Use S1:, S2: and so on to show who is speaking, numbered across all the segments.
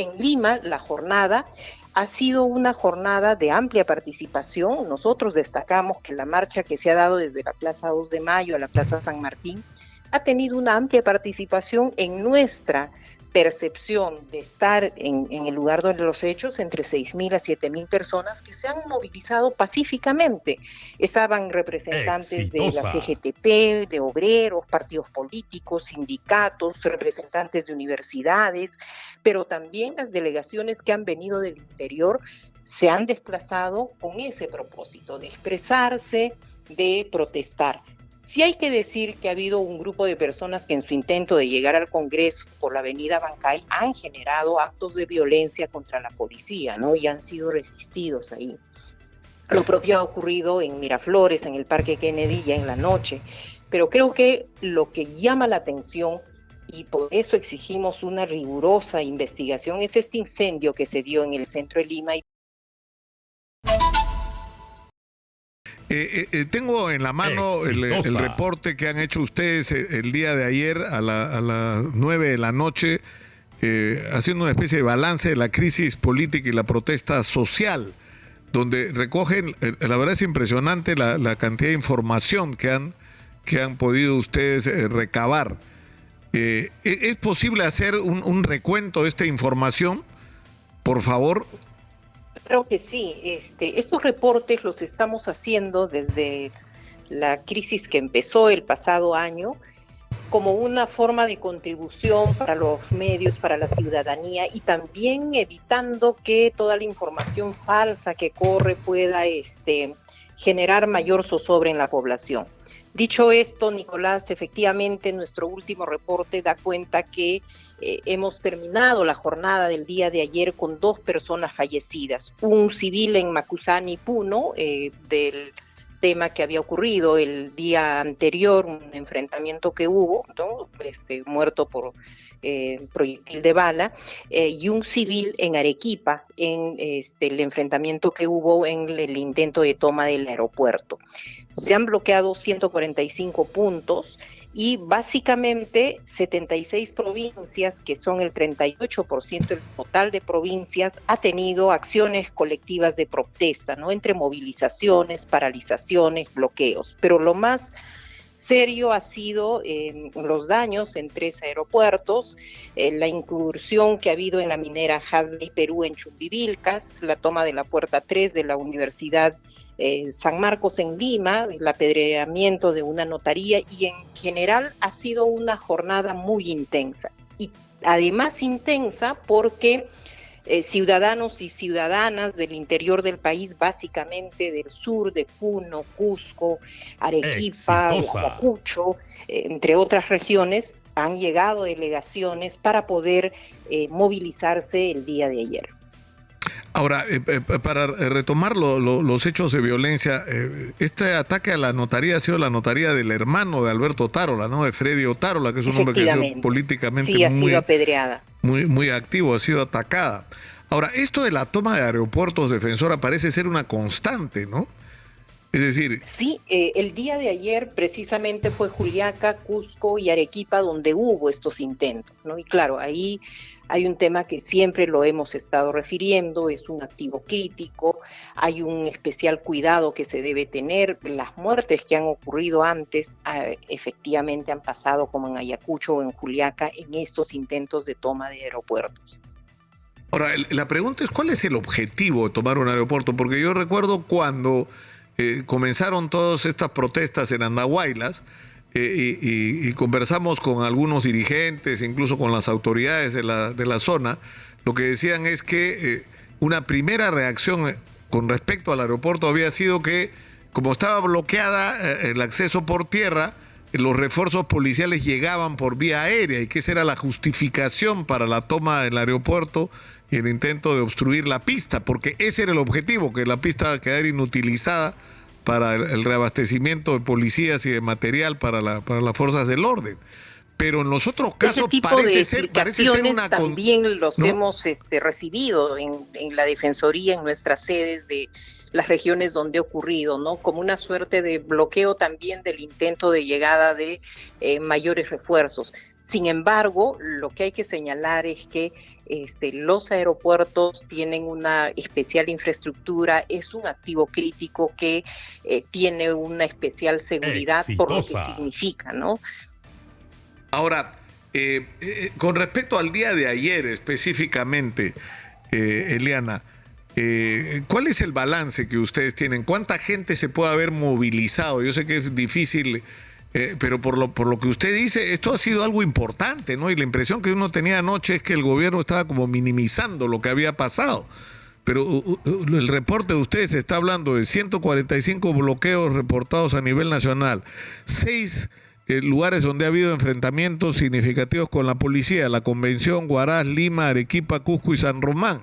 S1: En Lima, la jornada ha sido una jornada de amplia participación. Nosotros destacamos que la marcha que se ha dado desde la Plaza 2 de Mayo a la Plaza San Martín ha tenido una amplia participación en nuestra percepción de estar en el lugar de los hechos, entre 6.000 a 7.000 personas que se han movilizado pacíficamente. Estaban representantes de la
S2: Exitosa.
S1: CGTP, de obreros, partidos políticos, sindicatos, representantes de universidades, pero también las delegaciones que han venido del interior se han desplazado con ese propósito, de expresarse, de protestar. Sí hay que decir que ha habido un grupo de personas que en su intento de llegar al Congreso por la avenida Bancay han generado actos de violencia contra la policía, ¿no? Y han sido resistidos ahí. Lo propio ha ocurrido en Miraflores, en el Parque Kennedy, ya en la noche. Pero creo que lo que llama la atención, y por eso exigimos una rigurosa investigación, es este incendio que se dio en el centro de Lima.
S3: Tengo en la mano el reporte que han hecho ustedes el día de ayer a las 9 de la noche, haciendo una especie de balance de la crisis política y la protesta social, donde recogen, la verdad es impresionante la cantidad de información que han podido ustedes recabar. ¿Es posible hacer un recuento de esta información, por favor?
S1: Creo que sí. Estos reportes los estamos haciendo desde la crisis que empezó el pasado año como una forma de contribución para los medios, para la ciudadanía, y también evitando que toda la información falsa que corre pueda generar mayor zozobra en la población. Dicho esto, Nicolás, efectivamente nuestro último reporte da cuenta que hemos terminado la jornada del día de ayer con 2 personas fallecidas, un civil en Macusani, Puno, del tema que había ocurrido el día anterior, un enfrentamiento que hubo, ¿no? Muerto por proyectil de bala, y un civil en Arequipa, en el enfrentamiento que hubo en el intento de toma del aeropuerto. Se han bloqueado 145 puntos y básicamente 76 provincias, que son el 38% del total de provincias, ha tenido acciones colectivas de protesta, ¿no? Entre movilizaciones, paralizaciones, bloqueos. Pero lo más serio ha sido los daños en 3 aeropuertos, la incursión que ha habido en la minera Hadley Perú en Chumbivilcas, la toma de la puerta 3 de la Universidad San Marcos en Lima, el apedreamiento de una notaría, y en general ha sido una jornada muy intensa. Y además intensa porque ciudadanos y ciudadanas del interior del país, básicamente del sur, de Puno, Cusco, Arequipa, Ayacucho, entre otras regiones, han llegado delegaciones para poder movilizarse el día de ayer.
S3: Ahora, para retomar los hechos de violencia, este ataque a la notaría ha sido la notaría del hermano de Alberto Otárola, ¿no? De Freddy Otárola, que es un hombre que ha sido políticamente
S1: sí, ha sido apedreada.
S3: Muy activo, ha sido atacada. Ahora, esto de la toma de aeropuertos, Defensora, parece ser una constante, ¿no? Es decir...
S1: Sí, el día de ayer precisamente fue Juliaca, Cusco y Arequipa donde hubo estos intentos, ¿no? Y claro, ahí hay un tema que siempre lo hemos estado refiriendo, es un activo crítico, hay un especial cuidado que se debe tener. Las muertes que han ocurrido antes efectivamente han pasado como en Ayacucho o en Juliaca en estos intentos de toma de aeropuertos.
S3: Ahora, la pregunta es, ¿cuál es el objetivo de tomar un aeropuerto? Porque yo recuerdo cuando comenzaron todas estas protestas en Andahuaylas, y conversamos con algunos dirigentes, incluso con las autoridades de la zona, lo que decían es que una primera reacción con respecto al aeropuerto había sido que, como estaba bloqueada el acceso por tierra, los refuerzos policiales llegaban por vía aérea, y que esa era la justificación para la toma del aeropuerto y el intento de obstruir la pista, porque ese era el objetivo, que la pista quedara inutilizada para el reabastecimiento de policías y de material para las fuerzas del orden. Pero en los otros casos parece ser una...
S1: También los hemos recibido en la Defensoría, en nuestras sedes de las regiones donde ha ocurrido, ¿no? Como una suerte de bloqueo también del intento de llegada de mayores refuerzos. Sin embargo, lo que hay que señalar es que los aeropuertos tienen una especial infraestructura, es un activo crítico que tiene una especial seguridad por lo que significa, ¿no?
S3: Ahora, con respecto al día de ayer específicamente, Eliana, ¿cuál es el balance que ustedes tienen? ¿Cuánta gente se puede haber movilizado? Yo sé que es difícil, pero por lo que usted dice, esto ha sido algo importante, ¿no? Y la impresión que uno tenía anoche es que el gobierno estaba como minimizando lo que había pasado. Pero el reporte de ustedes está hablando de 145 bloqueos reportados a nivel nacional, 6 lugares donde ha habido enfrentamientos significativos con la policía, la Convención, Huaraz, Lima, Arequipa, Cusco y San Román.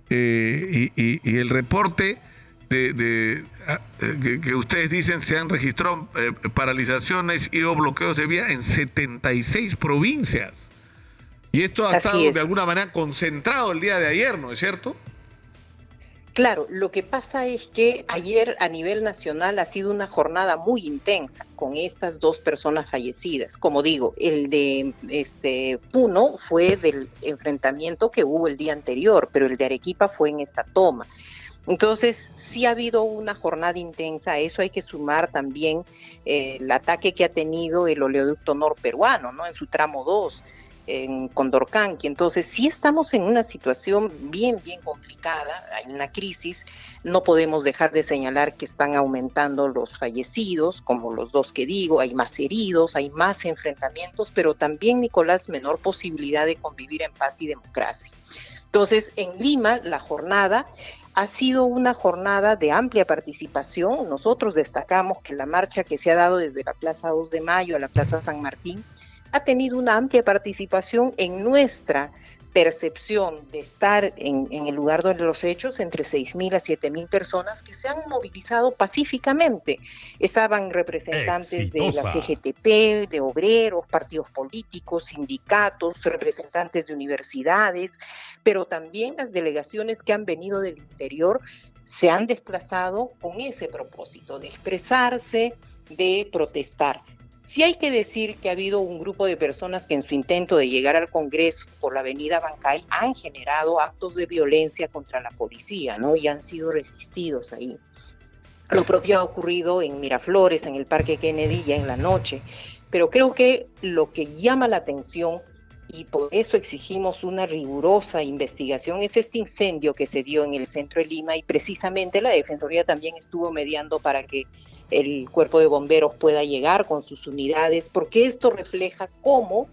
S3: Y el reporte que ustedes dicen se han registrado paralizaciones y o bloqueos de vía en 76 provincias. Y esto ha estado de alguna manera concentrado el día de ayer, ¿no es cierto?
S1: Claro, lo que pasa es que ayer a nivel nacional ha sido una jornada muy intensa con estas 2 personas fallecidas. Como digo, el de Puno fue del enfrentamiento que hubo el día anterior, pero el de Arequipa fue en esta toma. Entonces, sí ha habido una jornada intensa. A eso hay que sumar también el ataque que ha tenido el oleoducto norperuano, ¿no? En su tramo 2. En Condorcanqui. Entonces, sí estamos en una situación bien complicada, hay una crisis, no podemos dejar de señalar que están aumentando los fallecidos, como los 2 que digo, hay más heridos, hay más enfrentamientos, pero también, Nicolás, menor posibilidad de convivir en paz y democracia. Entonces, en Lima, la jornada ha sido una jornada de amplia participación. Nosotros destacamos que la marcha que se ha dado desde la Plaza 2 de Mayo a la Plaza San Martín ha tenido una amplia participación en nuestra percepción de estar en el lugar de los hechos, entre 6.000 a 7.000 personas que se han movilizado pacíficamente. Estaban representantes de la CGTP, de obreros, partidos políticos, sindicatos, representantes de universidades, pero también las delegaciones que han venido del interior se han desplazado con ese propósito, de expresarse, de protestar. Sí hay que decir que ha habido un grupo de personas que en su intento de llegar al Congreso por la avenida Bancay han generado actos de violencia contra la policía, ¿no? Y han sido resistidos ahí. Lo propio ha ocurrido en Miraflores, en el Parque Kennedy, ya en la noche. Pero creo que lo que llama la atención, y por eso exigimos una rigurosa investigación, es este incendio que se dio en el centro de Lima, y precisamente la Defensoría también estuvo mediando para que el cuerpo de bomberos pueda llegar con sus unidades, porque esto refleja cómo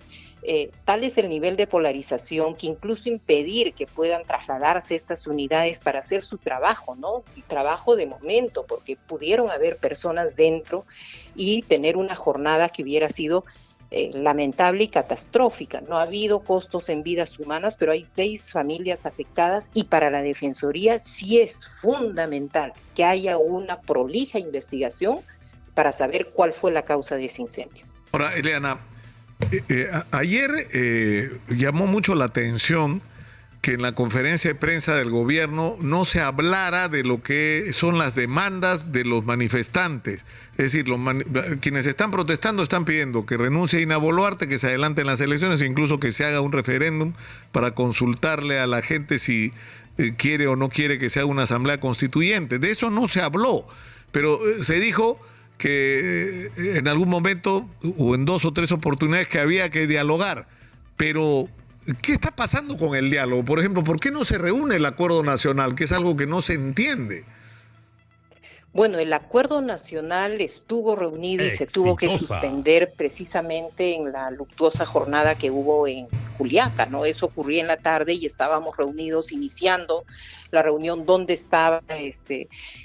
S1: tal es el nivel de polarización que incluso impedir que puedan trasladarse estas unidades para hacer su trabajo, ¿no? El trabajo de momento, porque pudieron haber personas dentro y tener una jornada que hubiera sido lamentable y catastrófica. No ha habido costos en vidas humanas, pero hay 6 familias afectadas, y para la Defensoría sí es fundamental que haya una prolija investigación para saber cuál fue la causa de ese incendio.
S3: Ahora, Eliana, ayer llamó mucho la atención que en la conferencia de prensa del gobierno no se hablara de lo que son las demandas de los manifestantes. Es decir, quienes están protestando están pidiendo que renuncie Dina Boluarte, que se adelanten las elecciones, e incluso que se haga un referéndum para consultarle a la gente si quiere o no quiere que se haga una asamblea constituyente. De eso no se habló, pero se dijo que en algún momento o en 2 o 3 oportunidades que había que dialogar, pero ¿qué está pasando con el diálogo? Por ejemplo, ¿por qué no se reúne el Acuerdo Nacional, que es algo que no se entiende?
S1: Bueno, el Acuerdo Nacional estuvo reunido y se tuvo que suspender precisamente en la luctuosa jornada que hubo en Juliaca, ¿no? Eso ocurría en la tarde y estábamos reunidos iniciando la reunión donde estaba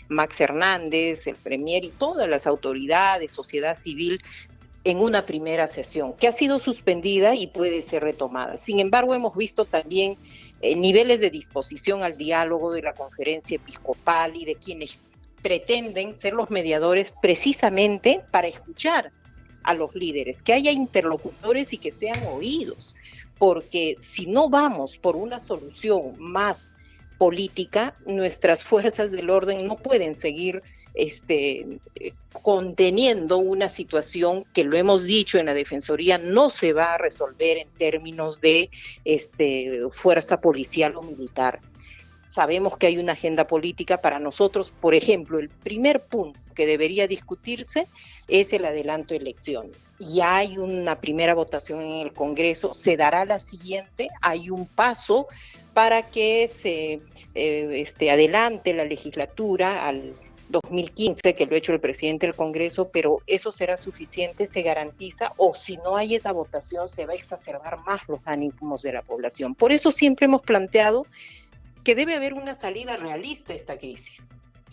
S1: Max Hernández, el premier y todas las autoridades, sociedad civil, en una primera sesión, que ha sido suspendida y puede ser retomada. Sin embargo, hemos visto también niveles de disposición al diálogo de la conferencia episcopal y de quienes pretenden ser los mediadores precisamente para escuchar a los líderes, que haya interlocutores y que sean oídos, porque si no vamos por una solución más política, nuestras fuerzas del orden no pueden seguir conteniendo una situación que, lo hemos dicho en la Defensoría, no se va a resolver en términos de fuerza policial o militar. Sabemos que hay una agenda política. Para nosotros, por ejemplo, el primer punto que debería discutirse es el adelanto de elecciones. Ya hay una primera votación en el Congreso, se dará la siguiente, hay un paso para que se adelante la legislatura al 2015, que lo ha hecho el presidente del Congreso, pero eso será suficiente, se garantiza, o si no hay esa votación se va a exacerbar más los ánimos de la población. Por eso siempre hemos planteado que debe haber una salida realista a esta crisis.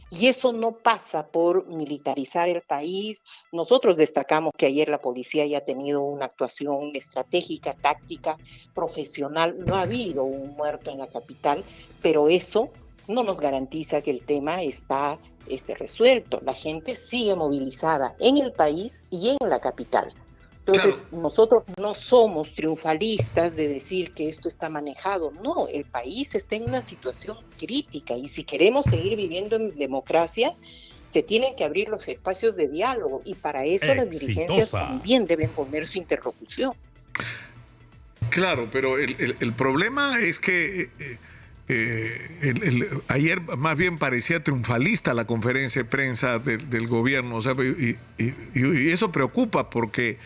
S1: Y eso no pasa por militarizar el país. Nosotros destacamos que ayer la policía ya ha tenido una actuación estratégica, táctica, profesional. No ha habido un muerto en la capital, pero eso no nos garantiza que el tema está resuelto. La gente sigue movilizada en el país y en la capital. Entonces, claro, nosotros no somos triunfalistas de decir que esto está manejado. No, el país está en una situación crítica y si queremos seguir viviendo en democracia, se tienen que abrir los espacios de diálogo y para eso las dirigencias también deben poner su interlocución.
S3: Claro, pero el problema es que ayer más bien parecía triunfalista la conferencia de prensa del gobierno, o sea, y eso preocupa porque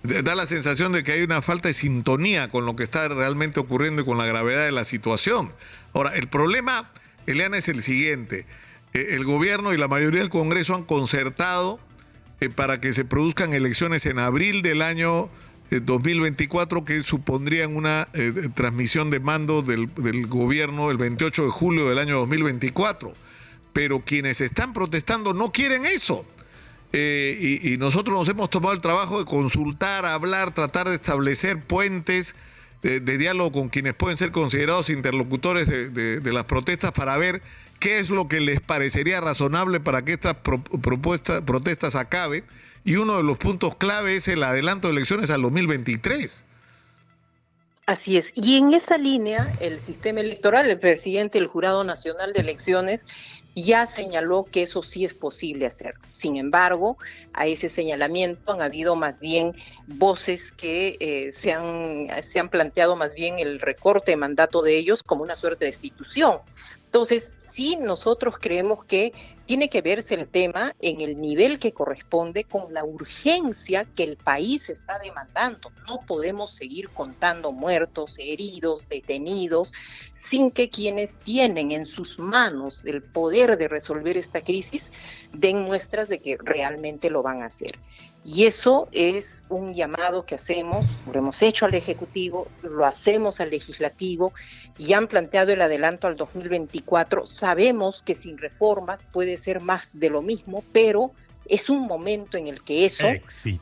S3: da la sensación de que hay una falta de sintonía con lo que está realmente ocurriendo y con la gravedad de la situación. Ahora, el problema, Eliana, es el siguiente. El gobierno y la mayoría del Congreso han concertado para que se produzcan elecciones en abril del año 2024, que supondrían una transmisión de mando del gobierno el 28 de julio del año 2024. Pero quienes están protestando no quieren eso. Y nosotros nos hemos tomado el trabajo de consultar, hablar, tratar de establecer puentes de diálogo con quienes pueden ser considerados interlocutores de las protestas para ver qué es lo que les parecería razonable para que estas protestas acaben. Y uno de los puntos clave es el adelanto de elecciones al 2023.
S1: Así es. Y en esa línea, el sistema electoral, el presidente del Jurado Nacional de Elecciones, ya señaló que eso sí es posible hacerlo. Sin embargo, a ese señalamiento han habido más bien voces que se han planteado más bien el recorte de mandato de ellos como una suerte de destitución. Entonces, sí, nosotros creemos que tiene que verse el tema en el nivel que corresponde con la urgencia que el país está demandando. No podemos seguir contando muertos, heridos, detenidos, sin que quienes tienen en sus manos el poder de resolver esta crisis den muestras de que realmente lo van a hacer. Y eso es un llamado que hacemos, lo hemos hecho al Ejecutivo, lo hacemos al Legislativo y han planteado el adelanto al 2024. Sabemos que sin reformas puede ser más de lo mismo, pero es un momento en el que eso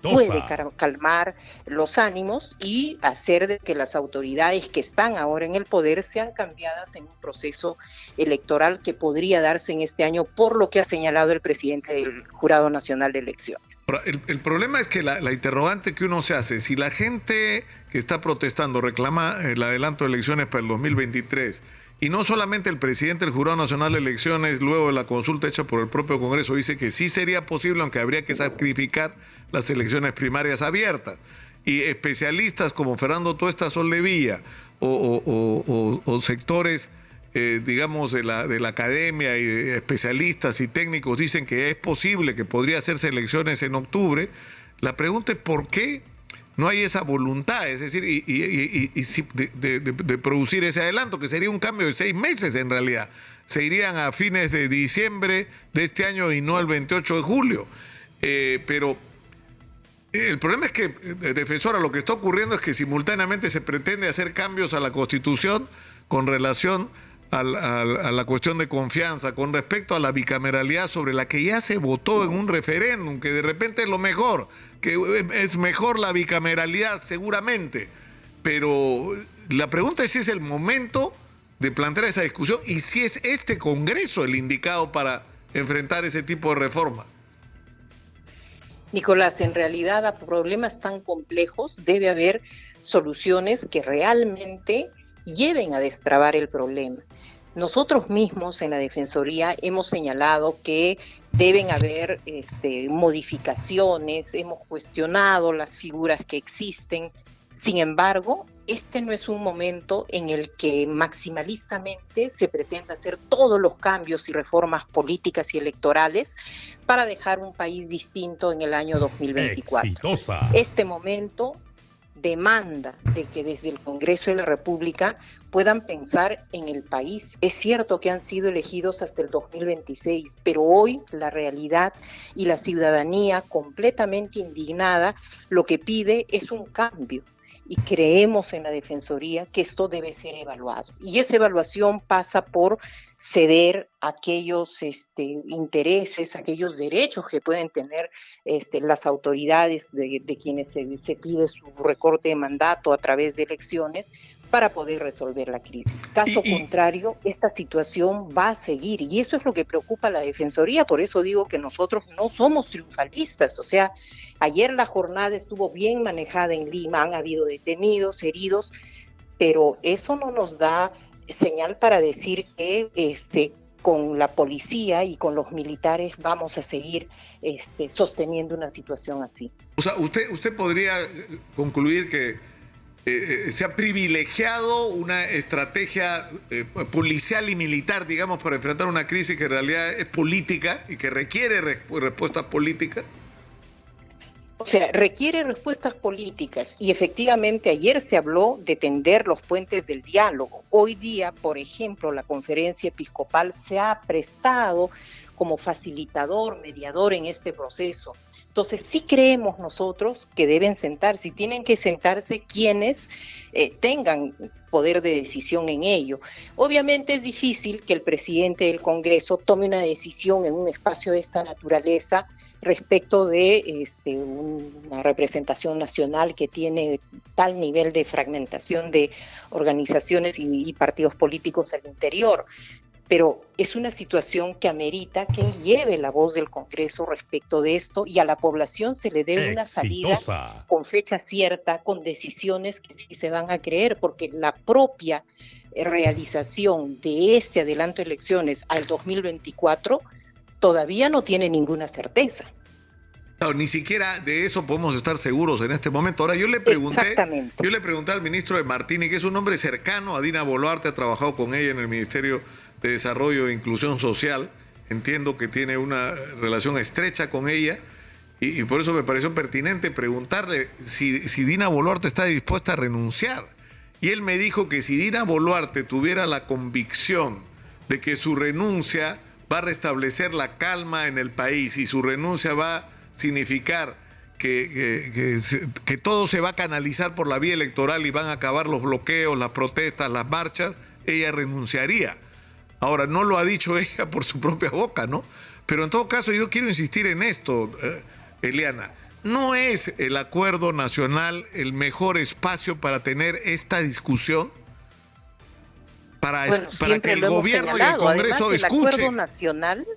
S1: puede calmar los ánimos y hacer de que las autoridades que están ahora en el poder sean cambiadas en un proceso electoral que podría darse en este año, por lo que ha señalado el presidente del Jurado Nacional de Elecciones.
S3: Ahora, el problema es que la interrogante que uno se hace, si la gente que está protestando reclama el adelanto de elecciones para el 2023, y no solamente el presidente del Jurado Nacional de Elecciones, luego de la consulta hecha por el propio Congreso, dice que sí sería posible, aunque habría que sacrificar las elecciones primarias abiertas. Y especialistas como Fernando Tuesta Soldevilla o sectores, digamos, de la academia y de especialistas y técnicos dicen que es posible, que podría hacerse elecciones en octubre. La pregunta es ¿por qué no hay esa voluntad? Es decir, de producir ese adelanto, que sería un cambio de 6 meses en realidad. Se irían a fines de diciembre de este año y no el 28 de julio. Pero el problema es que, defensora, lo que está ocurriendo es que simultáneamente se pretende hacer cambios a la Constitución con relación a la cuestión de confianza, con respecto a la bicameralidad sobre la que ya se votó en un referéndum, que de repente es lo mejor, que es mejor la bicameralidad seguramente, pero la pregunta es si es el momento de plantear esa discusión y si es este Congreso el indicado para enfrentar ese tipo de reformas.
S1: Nicolás, en realidad a problemas tan complejos debe haber soluciones que realmente lleven a destrabar el problema. Nosotros mismos en la Defensoría hemos señalado que deben haber modificaciones, hemos cuestionado las figuras que existen. Sin embargo, este no es un momento en el que maximalistamente se pretenda hacer todos los cambios y reformas políticas y electorales para dejar un país distinto en el año 2024.
S2: Exitosa.
S1: Este momento demanda de que desde el Congreso de la República puedan pensar en el país. Es cierto que han sido elegidos hasta el 2026, pero hoy la realidad y la ciudadanía completamente indignada lo que pide es un cambio. Y creemos en la Defensoría que esto debe ser evaluado. Y esa evaluación pasa por ceder aquellos intereses, aquellos derechos que pueden tener las autoridades de quienes se pide su recorte de mandato a través de elecciones para poder resolver la crisis. Caso contrario, esta situación va a seguir y eso es lo que preocupa a la Defensoría. Por eso digo que nosotros no somos triunfalistas. O sea, ayer la jornada estuvo bien manejada en Lima, han habido detenidos, heridos, pero eso no nos da señal para decir que con la policía y con los militares vamos a seguir sosteniendo una situación así.
S3: O sea, usted podría concluir que se ha privilegiado una estrategia policial y militar, digamos, para enfrentar una crisis que en realidad es política y que requiere respuestas políticas.
S1: O sea, requiere respuestas políticas y efectivamente ayer se habló de tender los puentes del diálogo. Hoy día, por ejemplo, la conferencia episcopal se ha prestado como facilitador, mediador en este proceso. Entonces, sí creemos nosotros que deben sentarse y tienen que sentarse quienes tengan poder de decisión en ello. Obviamente es difícil que el presidente del Congreso tome una decisión en un espacio de esta naturaleza respecto de una representación nacional que tiene tal nivel de fragmentación de organizaciones y partidos políticos al interior. Pero es una situación que amerita que él lleve la voz del Congreso respecto de esto y a la población se le dé una salida con fecha cierta, con decisiones que sí se van a creer, porque la propia realización de este adelanto de elecciones al 2024 todavía no tiene ninguna certeza.
S3: No, ni siquiera de eso podemos estar seguros en este momento. Ahora, yo le pregunté al ministro de Martini, que es un hombre cercano a Dina Boluarte, ha trabajado con ella en el Ministerio de Desarrollo e Inclusión Social, entiendo que tiene una relación estrecha con ella, y por eso me pareció pertinente preguntarle si Dina Boluarte está dispuesta a renunciar. Y él me dijo que si Dina Boluarte tuviera la convicción de que su renuncia va a restablecer la calma en el país y su renuncia va a significar que todo se va a canalizar por la vía electoral y van a acabar los bloqueos, las protestas, las marchas, ella renunciaría. Ahora, no lo ha dicho ella por su propia boca, ¿no? Pero en todo caso, yo quiero insistir en esto, Eliana. ¿No es el acuerdo nacional el mejor espacio para tener esta discusión? Para que el gobierno y el Congreso escuchen.
S1: El acuerdo nacional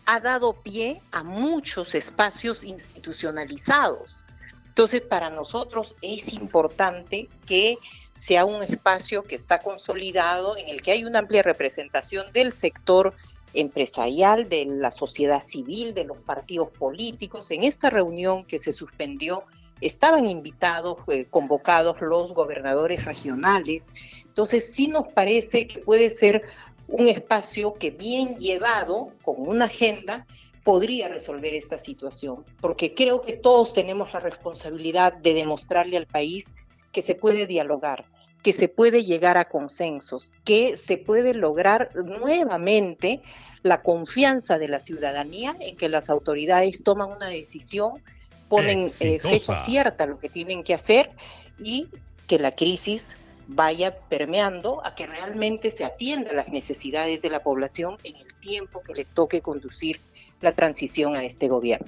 S1: ha dado pie a muchos espacios institucionalizados. Entonces, para nosotros es importante que sea un espacio que está consolidado, en el que hay una amplia representación del sector empresarial, de la sociedad civil, de los partidos políticos. En esta reunión que se suspendió estaban invitados, convocados los gobernadores regionales. Entonces, sí nos parece que puede ser un espacio que bien llevado, con una agenda, podría resolver esta situación, porque creo que todos tenemos la responsabilidad de demostrarle al país que se puede dialogar, que se puede llegar a consensos, que se puede lograr nuevamente la confianza de la ciudadanía en que las autoridades toman una decisión, ponen fecha cierta a lo que tienen que hacer y que la crisis vaya permeando a que realmente se atienda las necesidades de la población en el tiempo que le toque conducir la transición a este gobierno.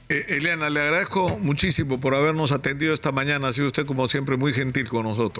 S3: Eliana, le agradezco muchísimo por habernos atendido esta mañana. Ha sido usted, como siempre, muy gentil con nosotros.